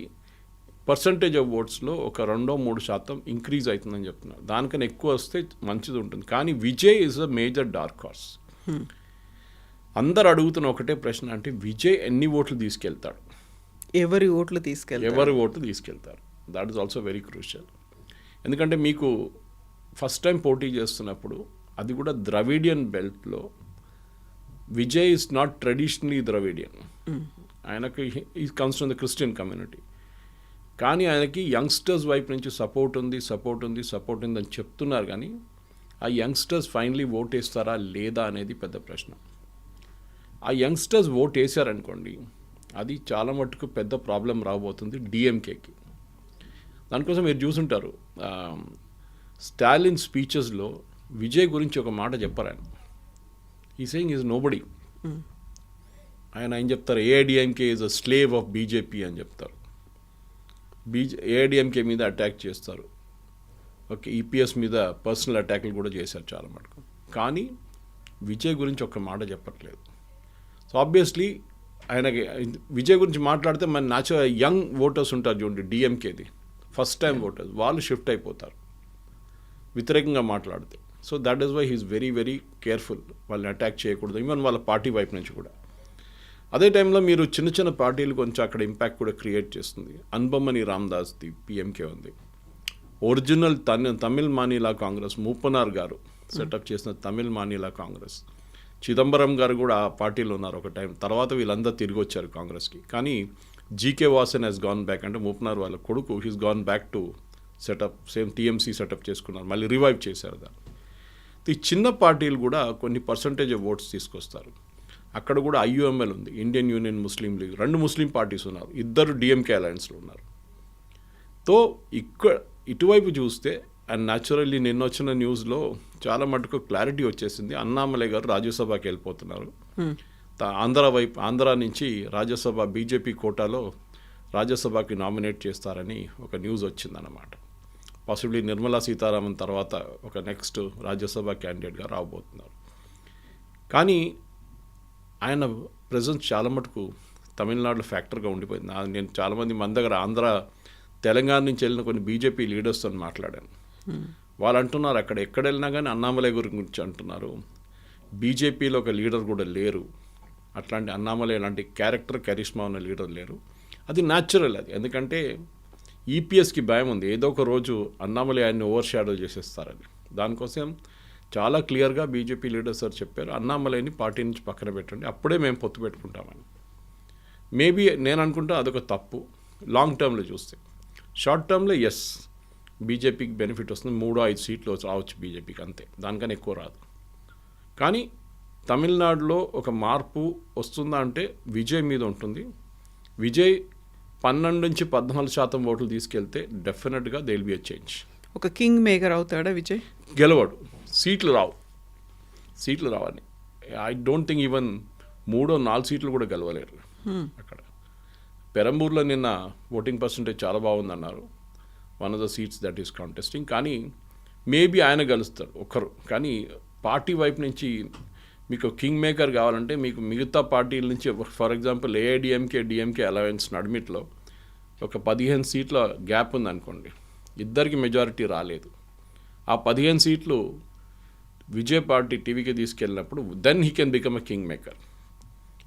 పర్సంటేజ్ ఆఫ్ ఓట్స్లో ఒక 2-3% ఇంక్రీజ్ అవుతుందని చెప్తున్నారు. దానికన్నా ఎక్కువ వస్తే మంచిది ఉంటుంది. కానీ Vijay is a major dark horse. అందరు అడుగుతున్న ఒకటే ప్రశ్న, అంటే విజయ్ ఎన్ని ఓట్లు తీసుకెళ్తాడు, ఎవరి ఓట్లు తీసుకెళ్తారు. That is also very crucial. ఎందుకంటే మీకు ఫస్ట్ టైం పోటీ చేస్తున్నప్పుడు, అది కూడా ద్రవిడియన్ బెల్ట్లో, Vijay is not traditionally Dravidian. ఆయనకి ఈ comes from the Christian community. కానీ ఆయనకి యంగ్స్టర్స్ వైపు నుంచి సపోర్ట్ ఉంది అని చెప్తున్నారు. కానీ ఆ యంగ్స్టర్స్ ఫైనలీ ఓట్ వేస్తారా లేదా అనేది పెద్ద ప్రశ్న. ఆ యంగ్స్టర్స్ ఓట్ వేసారనుకోండి, అది చాలా మటుకు పెద్ద ప్రాబ్లం రాబోతుంది డిఎంకేకి. దానికోసం మీరు చూసుంటారు, స్టాలిన్ స్పీచెస్లో విజయ్ గురించి ఒక మాట చెప్పారు ఆయన. ఈ సేయింగ్ ఈజ్ నోబడీ. ఆయన ఏం చెప్తారు, AIADMK is a slave of BJP అని చెప్తారు. ఏఐడిఎంకే మీద అటాక్ చేస్తారు. ఓకే, ఈపీఎస్ మీద పర్సనల్ అటాక్లు కూడా చేశారు చాలా మటుకు. కానీ విజయ్ గురించి ఒక మాట చెప్పట్లేదు. సో ఆబ్వియస్లీ ఆయనకి విజయ్ గురించి మాట్లాడితే మన న్యాచురల్ యంగ్ ఓటర్స్ ఉంటారు చూడండి, డిఎంకేది ఫస్ట్ టైం ఓటర్స్, వాళ్ళు షిఫ్ట్ అయిపోతారు వ్యతిరేకంగా మాట్లాడితే. So that is why he is very very careful, వాళ్ళని అటాక్ చేయకూడదు, ఈవెన్ వాళ్ళ పార్టీ వైపు నుంచి కూడా. అదే టైంలో మీరు చిన్న చిన్న పార్టీలు కొంచెం అక్కడ ఇంపాక్ట్ కూడా క్రియేట్ చేస్తుంది. అన్బమ్మని రామదాస్ది పిఎంకే ఉంది. ఒరిజినల్ తమిళ్ మానిలా కాంగ్రెస్, మూపనార్ గారు సెటప్ చేసిన తమిళ్ మానిలా కాంగ్రెస్, చిదంబరం గారు కూడా ఆ పార్టీలో ఉన్నారు ఒక టైం. తర్వాత వీళ్ళందరూ తిరిగి వచ్చారు కాంగ్రెస్కి. కానీ GK Vasan has gone back, అంటే మూపనార్ వాళ్ళ కొడుకు, he's gone back to setup same TMC setup చేసుకున్నారు, మళ్ళీ రివైవ్ చేశారు దాన్ని. ఈ చిన్న పార్టీలు కూడా కొన్ని పర్సంటేజ్ ఆఫ్ ఓట్స్ తీసుకొస్తారు. అక్కడ కూడా ఐయుఎంఎల్ ఉంది, ఇండియన్ యూనియన్ ముస్లిం లీగ్, 2 ముస్లిం పార్టీస్ ఉన్నారు, 2 డిఎంకే అలయన్స్లో ఉన్నారు. తో ఇటువైపు చూస్తే, అండ్ న్యాచురల్లీ నిన్న వచ్చిన న్యూస్లో చాలా మటుకు క్లారిటీ వచ్చేసింది. అన్నామలై గారు రాజ్యసభకి వెళ్ళిపోతున్నారు. ఆంధ్ర నుంచి రాజ్యసభ బీజేపీ కోటాలో రాజ్యసభకి నామినేట్ చేస్తారని ఒక న్యూస్ వచ్చిందన్నమాట. పాసిబ్లీ నిర్మలా సీతారామన్ తర్వాత ఒక నెక్స్ట్ రాజ్యసభ క్యాండిడేట్గా రాబోతున్నారు. కానీ ఆయన ప్రెజెన్స్ చాలా మటుకు తమిళనాడులో ఫ్యాక్టర్గా ఉండిపోయింది. నేను చాలామంది మన దగ్గర తెలంగాణ నుంచి వెళ్ళిన కొన్ని బీజేపీ లీడర్స్తో మాట్లాడాను. వాళ్ళు అంటున్నారు, ఎక్కడ వెళ్ళినా కానీ అన్నామలై గురించి అంటున్నారు, బీజేపీలో ఒక లీడర్ కూడా లేరు, అట్లాంటి అన్నామలై లాంటి క్యారెక్టర్ కరిష్మా ఉన్న లీడర్ లేరు. అది న్యాచురల్, అది ఎందుకంటే ఈపీఎస్కి భయం ఉంది, ఏదో ఒక రోజు అన్నామలై ఆయన్ని ఓవర్ షాడో చేసేస్తారని. దానికోసం చాలా క్లియర్గా బీజేపీ లీడర్స్ సార్ చెప్పారు, అన్నామలైని పార్టీ నుంచి పక్కన పెట్టండి, అప్పుడే మేము పొత్తు పెట్టుకుంటామని. మేబీ నేను అనుకుంటా అదొక తప్పు లాంగ్ టర్మ్లో చూస్తే. షార్ట్ టర్మ్లో ఎస్, బీజేపీకి బెనిఫిట్ వస్తుంది, 3-5 సీట్లు రావచ్చు బీజేపీకి, అంతే, దానికన్నా ఎక్కువ రాదు. కానీ తమిళనాడులో ఒక మార్పు వస్తుందా అంటే విజయ్ మీద ఉంటుంది. విజయ్ 12-14% ఓట్లు తీసుకెళ్తే డెఫినెట్గా they will be a change. ఒక కింగ్ మేకర్ అవుతాడా విజయ్? గెలవడు, సీట్లు రావని. ఐ డోంట్ థింక్ ఈవెన్ 3-4 సీట్లు కూడా గెలవలేరు అక్కడ. పెరంబూర్లో నిన్న ఓటింగ్ పర్సంటేజ్ చాలా బాగుందన్నారు, 1 of the seats that is contesting. కానీ మేబీ ఆయన గెలుస్తారు ఒక్కరు. కానీ పార్టీ వైపు నుంచి మీకు కింగ్ మేకర్ కావాలంటే మీకు మిగతా పార్టీల నుంచి, for example AIADMK DMK alliance నడిమిట్లో ఒక 15 సీట్ల గ్యాప్ ఉందనుకోండి, ఇద్దరికి మెజారిటీ రాలేదు, ఆ 15 సీట్లు విజయ్ పార్టీ టీవీకి తీసుకెళ్ళినప్పుడు then he can become a kingmaker.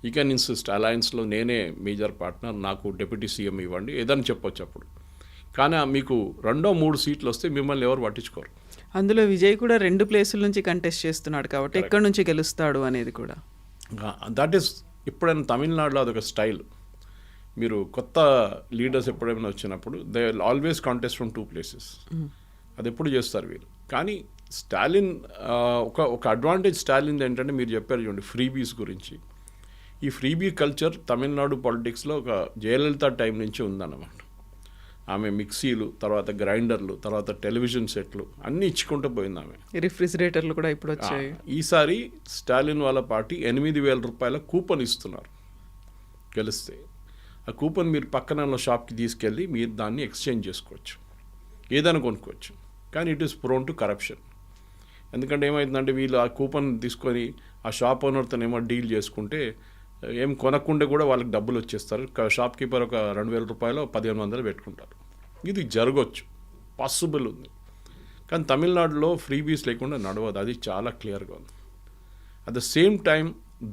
You can insist అలయన్స్లో నేనే మేజర్ పార్ట్నర్, నాకు డిప్యూటీ సీఎం ఇవ్వండి, ఏదని చెప్పొచ్చు అప్పుడు. కానీ మీకు 2-3 సీట్లు వస్తే మిమ్మల్ని ఎవరు పట్టించుకోరు. అందులో విజయ్ కూడా 2 ప్లేసుల నుంచి కంటెస్ట్ చేస్తున్నాడు కాబట్టి ఎక్కడి నుంచి గెలుస్తాడు అనేది కూడా. దట్ ఈస్ ఎప్పుడైనా తమిళనాడులో అదొక స్టైల్. మీరు కొత్త లీడర్స్ ఎప్పుడైనా వచ్చినప్పుడు they will always contest from 2 places. అది ఎప్పుడు చేస్తారు వీళ్ళు. కానీ స్టాలిన్ ఒక అడ్వాంటేజ్ స్టాలిన్ ఏంటంటే మీరు చెప్పారు చూడండి ఫ్రీబీస్ గురించి. ఈ ఫ్రీబీ కల్చర్ తమిళనాడు పాలిటిక్స్లో ఒక జయలలిత టైం నుంచి ఉందన్నమాట. ఆమె మిక్సీలు, తర్వాత గ్రైండర్లు, తర్వాత టెలివిజన్ సెట్లు అన్నీ ఇచ్చుకుంటూ పోయింది ఆమె. రిఫ్రిజిరేటర్లు కూడా ఇప్పుడు వచ్చాయి. ఈసారి స్టాలిన్ వాళ్ళ పార్టీ 8,000 రూపాయల కూపన్ ఇస్తున్నారు గెలిస్తే. ఆ కూపన్ మీరు పక్కన షాప్కి తీసుకెళ్ళి మీరు దాన్ని ఎక్స్చేంజ్ చేసుకోవచ్చు, ఏదైనా కొనుక్కోవచ్చు. కానీ it is prone to corruption. ఎందుకంటే ఏమవుతుందంటే వీళ్ళు ఆ కూపన్ తీసుకొని ఆ షాప్ ఓనర్తో ఏమో డీల్ చేసుకుంటే ఏం కొనకుండా కూడా వాళ్ళకి డబ్బులు వచ్చేస్తారు. షాప్ కీపర్ ఒక 2,000 రూపాయలు 1,500 పెట్టుకుంటారు. ఇది జరగవచ్చు, పాసిబుల్ ఉంది. కానీ తమిళనాడులో ఫ్రీబీస్ లేకుండా నడవదు, అది చాలా క్లియర్గా ఉంది. At the same time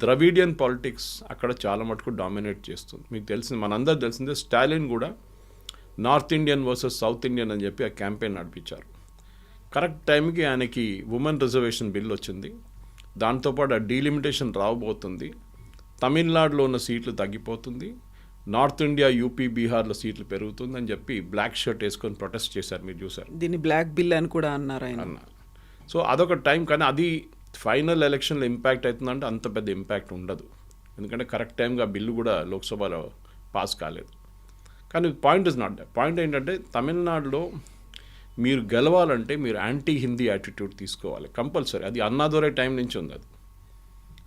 Dravidian politics అక్కడ చాలా మటుకు డామినేట్ చేస్తుంది. మీకు తెలిసింది, మనందరూ తెలిసిందే, స్టాలిన్ కూడా north Indian versus south Indian అని చెప్పి ఆ క్యాంపెయిన్ నడిపించారు. కరెక్ట్ టైంకి ఆయనకి ఉమెన్ రిజర్వేషన్ బిల్ వచ్చింది. దాంతోపాటు ఆ డీలిమిటేషన్ రాబోతుంది. తమిళనాడులో ఉన్న సీట్లు తగ్గిపోతుంది, నార్త్ ఇండియా, యూపీ, బీహార్లో సీట్లు పెరుగుతుందని చెప్పి బ్లాక్ షర్ట్ వేసుకొని ప్రొటెస్ట్ చేశారు, మీరు చూసారు. దీన్ని బ్లాక్ బిల్ అని కూడా అన్నారు ఆయన. సో అదొక టైం. కానీ అది ఫైనల్ ఎలక్షన్లో ఇంపాక్ట్ అవుతుందంటే అంత పెద్ద ఇంపాక్ట్ ఉండదు. ఎందుకంటే కరెక్ట్ టైంగా బిల్లు కూడా లోక్సభలో పాస్ కాలేదు. కానీ point is not that. Point ఏంటంటే తమిళనాడులో మీరు గెలవాలంటే మీరు యాంటీ హిందీ యాటిట్యూడ్ తీసుకోవాలి కంపల్సరీ. అది అన్నాదొరై టైం నుంచి ఉంది. అది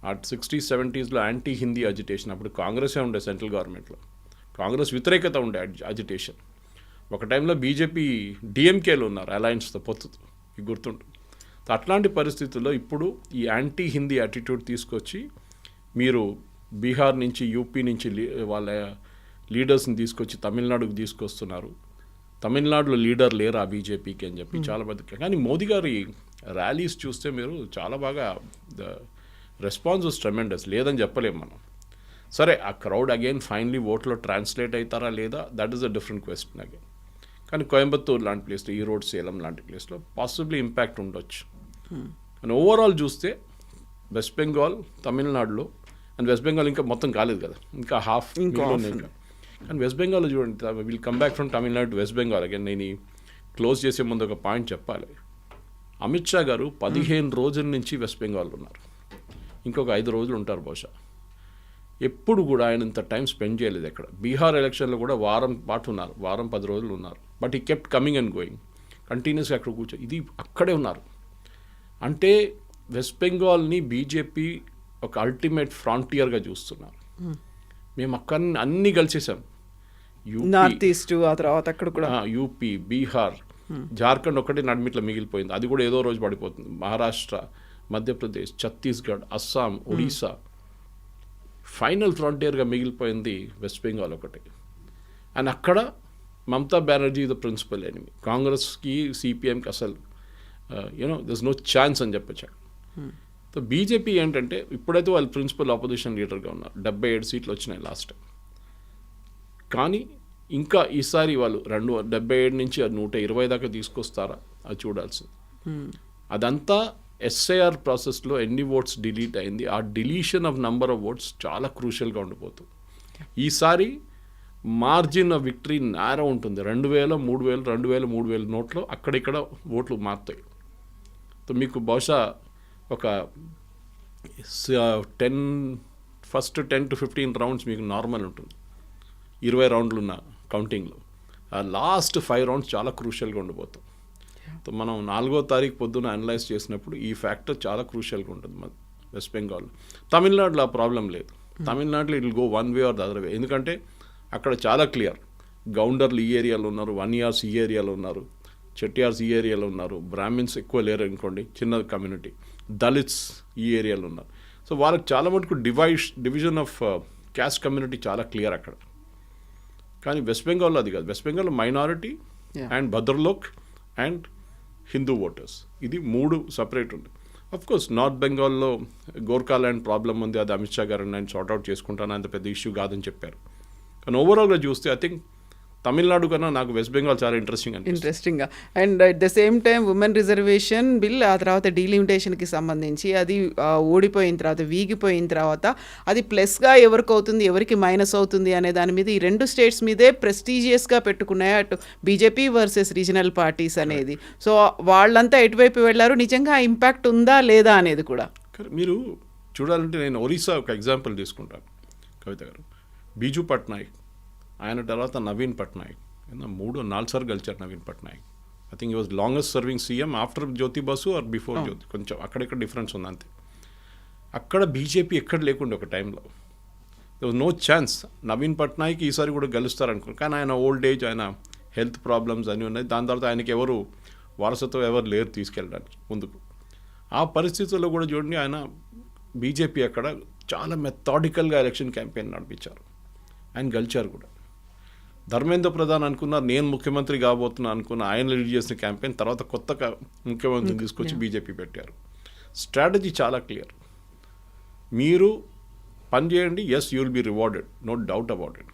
ఆ 60s, 70s anti Hindi agitation. అప్పుడు కాంగ్రెసే ఉండే సెంట్రల్ గవర్నమెంట్లో, కాంగ్రెస్ వ్యతిరేకత ఉండే అజిటేషన్. ఒక టైంలో బీజేపీ డిఎంకేలో ఉన్నారు అలయన్స్తో పొత్తుతో, మీకు గుర్తుంటుంది. అట్లాంటి పరిస్థితుల్లో ఇప్పుడు ఈ యాంటీ హిందీ యాటిట్యూడ్ తీసుకొచ్చి మీరు బీహార్ నుంచి, యూపీ నుంచి వాళ్ళ లీడర్స్ని తీసుకొచ్చి తమిళనాడుకు తీసుకొస్తున్నారు. తమిళనాడులో లీడర్ లేరు ఆ బీజేపీకి అని చెప్పి చాలా పెద్ద. కానీ మోదీ గారి ర్యాలీస్ చూస్తే మీరు చాలా బాగా ద రెస్పాన్స్ వాస్ ట్రెమెండస్. లేదని చెప్పలేము మనం. సరే ఆ క్రౌడ్ అగైన్ ఫైనలీ ఓట్లో ట్రాన్స్లేట్ అవుతారా లేదా, that is a different question again. కానీ కోయంబత్తూర్ లాంటి ప్లేస్లో, ఈరోడ్, సేలం లాంటి ప్లేస్లో పాసిబ్లీ ఇంపాక్ట్ ఉండొచ్చు. కానీ ఓవరాల్ చూస్తే వెస్ట్ బెంగాల్, తమిళనాడులో, అండ్ వెస్ట్ బెంగాల్ ఇంకా మొత్తం కాలేదు కదా, ఇంకా హాఫ్. కానీ వెస్ట్ బెంగాల్లో చూడండి, will come back from Tamil Nadu to west Bengal again. నేను క్లోజ్ చేసే ముందు ఒక పాయింట్ చెప్పాలి. అమిత్ షా గారు 15 రోజుల నుంచి వెస్ట్ బెంగాల్లో ఉన్నారు. ఇంకొక 5 రోజులు ఉంటారు బహుశా. ఎప్పుడు కూడా ఆయన ఇంత టైం స్పెండ్ చేయలేదు ఎక్కడ. బీహార్ ఎలక్షన్లో కూడా వారం పాటు ఉన్నారు, వారం 10 రోజులు ఉన్నారు. బట్ ఈ కెప్ట్ కమింగ్ అండ్ గోయింగ్ కంటిన్యూస్గా అక్కడ ఇది అక్కడే ఉన్నారు. అంటే వెస్ట్ బెంగాల్ని బీజేపీ ఒక అల్టిమేట్ ఫ్రాంటియర్గా చూస్తున్నారు. మేము అక్కడ అన్నీ కలిసేసాం. నార్త్ ఈస్ట్, ఆ తర్వాత అక్కడ కూడా యూపీ, బీహార్, జార్ఖండ్ ఒకటి నడిమిట్లో మిగిలిపోయింది. అది కూడా ఏదో రోజు పడిపోతుంది. మహారాష్ట్ర, మధ్యప్రదేశ్, ఛత్తీస్గఢ్, అస్సాం, ఒడిశా, ఫైనల్ ఫ్రాంటియర్గా మిగిలిపోయింది వెస్ట్ బెంగాల్ ఒకటి. అండ్ అక్కడ Mamata Banerjee the principal enemy. కాంగ్రెస్కి, సిపిఎంకి అసలు దర్స్ నో ఛాన్స్ అని చెప్పచ్చు. సో బీజేపీ ఏంటంటే ఇప్పుడైతే వాళ్ళు ప్రిన్సిపల్ ఆపోజిషన్ లీడర్గా ఉన్నారు. 77 సీట్లు వచ్చినాయి లాస్ట్ టైం. కానీ ఇంకా ఈసారి వాళ్ళు 77 నుంచి 120 దాకా తీసుకొస్తారా అది చూడాల్సింది. అదంతా ఎస్ఐఆర్ ప్రాసెస్లో ఎన్ని ఓట్స్ డిలీట్ అయింది, ఆ deletion of number of votes చాలా క్రూషియల్గా ఉండిపోతుంది. ఈసారి మార్జిన్ ఆఫ్ విక్టరీ నేరో ఉంటుంది. 2,000, 3,000, 2,000, 3,000 నోట్లో అక్కడిక్కడ ఓట్లు మారుతాయి. సో మీకు బహుశా ఒక ఫస్ట్ 10 to 15 రౌండ్స్ మీకు నార్మల్ ఉంటుంది. 20 రౌండ్లు ఉన్న కౌంటింగ్లో ఆ లాస్ట్ 5 రౌండ్స్ చాలా క్రూషియల్గా ఉండిపోతాం. సో మనం 4వ తారీఖు పొద్దున అనలైజ్ చేసినప్పుడు ఈ ఫ్యాక్టర్ చాలా క్రూషియల్గా ఉంటుంది మన వెస్ట్ బెంగాల్. తమిళనాడులో ఆ ప్రాబ్లం లేదు. తమిళనాడులో it will go one way or the other way. ఎందుకంటే అక్కడ చాలా క్లియర్, గౌండర్లు ఈ ఏరియాలో ఉన్నారు, వన్యార్స్ ఈ ఏరియాలో ఉన్నారు, చెట్టియార్స్ ఈ ఏరియాలో ఉన్నారు, బ్రాహ్మిన్స్ ఎక్కువ లేరు అనుకోండి, చిన్న కమ్యూనిటీ, దళిత్స్ ఈ ఏరియాలో ఉన్నారు. సో వాళ్ళకి చాలా మటుకు డివిజన్ ఆఫ్ క్యాస్ట్ కమ్యూనిటీ చాలా క్లియర్ అక్కడ. కానీ వెస్ట్ బెంగాల్లో అది కాదు. వెస్ట్ బెంగాల్లో minority and bhadralok and Hindu voters, ఇది 3 సపరేట్ ఉంది. అఫ్ కోర్స్ నార్త్ బెంగాల్లో గోర్ఖాల్యాండ్ ప్రాబ్లం ఉంది, అది అమిత్ షా గారు నేను సార్ట్అవుట్ చేసుకుంటాను, అంత పెద్ద ఇష్యూ కాదని చెప్పారు. కానీ ఓవరాల్గా చూస్తే ఐ థింక్ తమిళనాడు కన్నా నాకు వెస్ట్ బెంగాల్ చాలా ఇంట్రెస్టింగ్గా. And at the same time women reservation bill, ఆ తర్వాత డీలిమిటేషన్కి సంబంధించి అది ఓడిపోయిన తర్వాత, వీగిపోయిన తర్వాత అది ప్లస్గా ఎవరికి అవుతుంది, ఎవరికి మైనస్ అవుతుంది అనే దాని మీద ఈ రెండు స్టేట్స్ మీదే ప్రెస్టీజియస్గా పెట్టుకున్నాయి అటు బీజేపీ వర్సెస్ రీజనల్ పార్టీస్ అనేది. సో వాళ్ళంతా ఎటువైపు వెళ్ళారు, నిజంగా ఇంపాక్ట్ ఉందా లేదా అనేది కూడా. మీరు చూడాలంటే నేను ఒరిస్సా ఒక ఎగ్జాంపుల్ తీసుకుంటాను కవిత గారు. బీజు పట్నాయక్, ఆయన తర్వాత నవీన్ పట్నాయక్, 3-4 సార్లు గెలిచారు నవీన్ పట్నాయక్. ఐ థింక్ ఈ was longest serving CM after Jyoti Basu or before Jyoti, కొంచెం అక్కడెక్కడ డిఫరెన్స్ ఉంది అంతే. అక్కడ బీజేపీ ఎక్కడ లేకుండా ఒక టైంలో they was no chance. Naveen Patnaik ఈసారి కూడా గెలుస్తారనుకున్నాను, కానీ ఆయన ఓల్డ్ ఏజ్, ఆయన హెల్త్ ప్రాబ్లమ్స్ అన్నీ ఉన్నాయి. దాని తర్వాత ఆయనకి ఎవరు వారసత్వం ఎవరు లేరు తీసుకెళ్ళడానికి ముందుకు. ఆ పరిస్థితుల్లో కూడా చూడండి, ఆయన బీజేపీ అక్కడ చాలా మెథాడికల్గా ఎలక్షన్ క్యాంపెయిన్ నడిపించారు, ఆయన గెలిచారు కూడా. ధర్మేంద్ర ప్రధాన్ అనుకున్నారు నేను ముఖ్యమంత్రి కాబోతున్నా అనుకున్న, ఆయన లీడ్ చేసిన క్యాంపెయిన్ తర్వాత కొత్త ముఖ్యమంత్రిని తీసుకొచ్చి బీజేపీ పెట్టారు. స్ట్రాటజీ చాలా క్లియర్, మీరు పని చేయండి, as you will be rewarded, no doubt about it.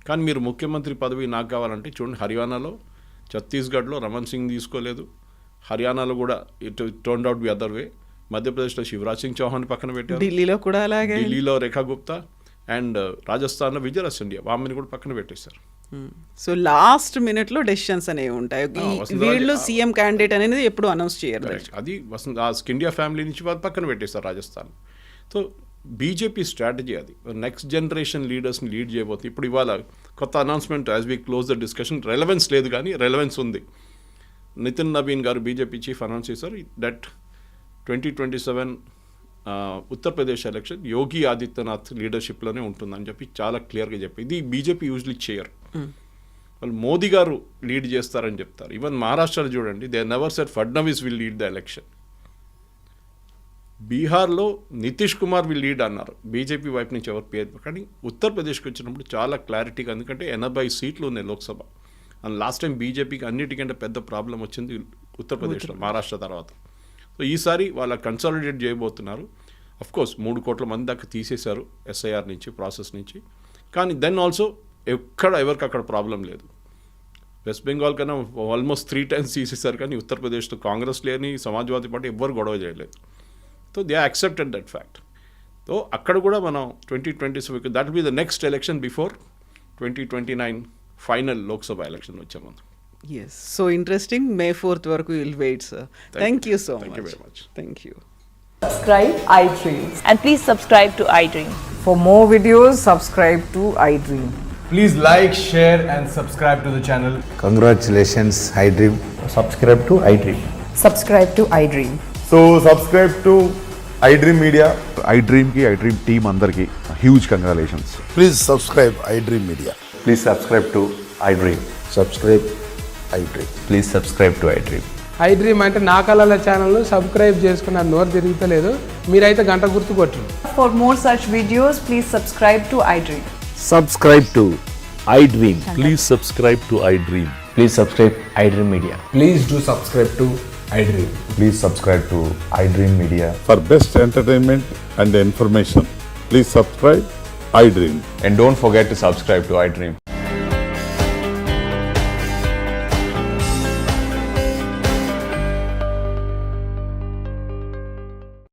కానీ మీరు ముఖ్యమంత్రి పదవి నాకు కావాలంటే చూడండి, హర్యానాలో, ఛత్తీస్గఢ్లో రమణ్ సింగ్ తీసుకోలేదు, హర్యానాలో కూడా it turned out the other way, మధ్యప్రదేశ్లో శివరాజ్ సింగ్ చౌహాన్ పక్కన పెట్టారు, ఢిల్లీలో కూడా అలాగే, ఢిల్లీలో రేఖా గుప్తా, అండ్ రాజస్థాన్లో విజయరాజ్ సింధియా, ఆమెను కూడా పక్కన పెట్టేశారు. సో లాస్ట్ మినిట్లో డెసిషన్స్ అనేవి ఉంటాయి. వీళ్ళు సీఎం క్యాండిడేట్ అనేది ఎప్పుడు అనౌన్స్ చేయరు. అది ఇండియా ఫ్యామిలీ నుంచి వాళ్ళు పక్కన పెట్టేస్తారు రాజస్థాన్. సో బీజేపీ స్ట్రాటజీ అది, నెక్స్ట్ జనరేషన్ లీడర్స్ని లీడ్ చేయబోతుంది. ఇప్పుడు ఇవాళ కొత్త announcement, as we close the discussion, relevance లేదు కానీ రెలవెన్స్ ఉంది. నితిన్ నవీన్ గారు బీజేపీ చీఫ్ అనౌన్స్ చేశారు దట్ 2027 ఉత్తరప్రదేశ్ ఎలక్షన్ యోగి ఆదిత్యనాథ్ లీడర్షిప్లోనే ఉంటుందని చెప్పి చాలా క్లియర్గా చెప్పి, ఇది బీజేపీ యూజువల్లీ చేయరు. వాళ్ళు మోదీ గారు లీడ్ చేస్తారని చెప్తారు. ఈవెన్ మహారాష్ట్రలో చూడండి, they never said Fadnavis will lead the election. బీహార్లో నితీష్ కుమార్ విల్ లీడ్ అన్నారు, బీజేపీ వైపు నుంచి ఎవరు పేరు. కానీ ఉత్తరప్రదేశ్కి వచ్చినప్పుడు చాలా క్లారిటీగా, ఎందుకంటే 80 సీట్లు ఉన్నాయి లోక్సభ. అండ్ లాస్ట్ టైం బీజేపీకి అన్నిటికంటే పెద్ద ప్రాబ్లం వచ్చింది ఉత్తరప్రదేశ్లో, మహారాష్ట్ర తర్వాత. సో ఈసారి వాళ్ళ కన్సాలిడేట్ చేయబోతున్నారు. అఫ్ కోర్స్ 3 కోట్ల మంది దాకా తీసేశారు ఎస్ఐఆర్ నుంచి, ప్రాసెస్ నుంచి. కానీ దెన్ ఆల్సో ఎవరికి అక్కడ ప్రాబ్లం లేదు. వెస్ట్ బెంగాల్ కన్నా ఆల్మోస్ట్ 3 times తీసేశారు, కానీ ఉత్తరప్రదేశ్లో కాంగ్రెస్ లేని, సమాజ్వాదీ పార్టీ ఎవ్వరు గొడవ చేయలేదు. So they accepted that fact. So అక్కడ కూడా మనం 2027 that will be the next election before 2029 final Lok Sabha election వచ్చే ముందు. Yes, so interesting. May 4th వరకు we'll wait, sir. Thank you so much. Thank you very much. Thank you. Subscribe iDream. And please subscribe to iDream. For more videos, subscribe to iDream. Please like, share and subscribe to the channel. Congratulations, iDream. Subscribe to iDream. Subscribe to iDream. So subscribe to iDream Media. iDream ki iDream team andarki huge congratulations. Please subscribe iDream Media. Please subscribe to iDream. Subscribe iDream. Please subscribe to iDream. iDream అంటే నా కళల ఛానల్ను సబ్స్క్రైబ్ చేసుకున్న నోరు తిరుగుతలేదు, మీరైతే గంట గుర్తు కొట్టండి. For more such videos, please subscribe to iDream. Subscribe to iDream. Please subscribe to iDream. Please subscribe iDream Media. Please do subscribe to iDream. Please subscribe to iDream Media. For best entertainment and information, please subscribe iDream. And don't forget to subscribe to iDream.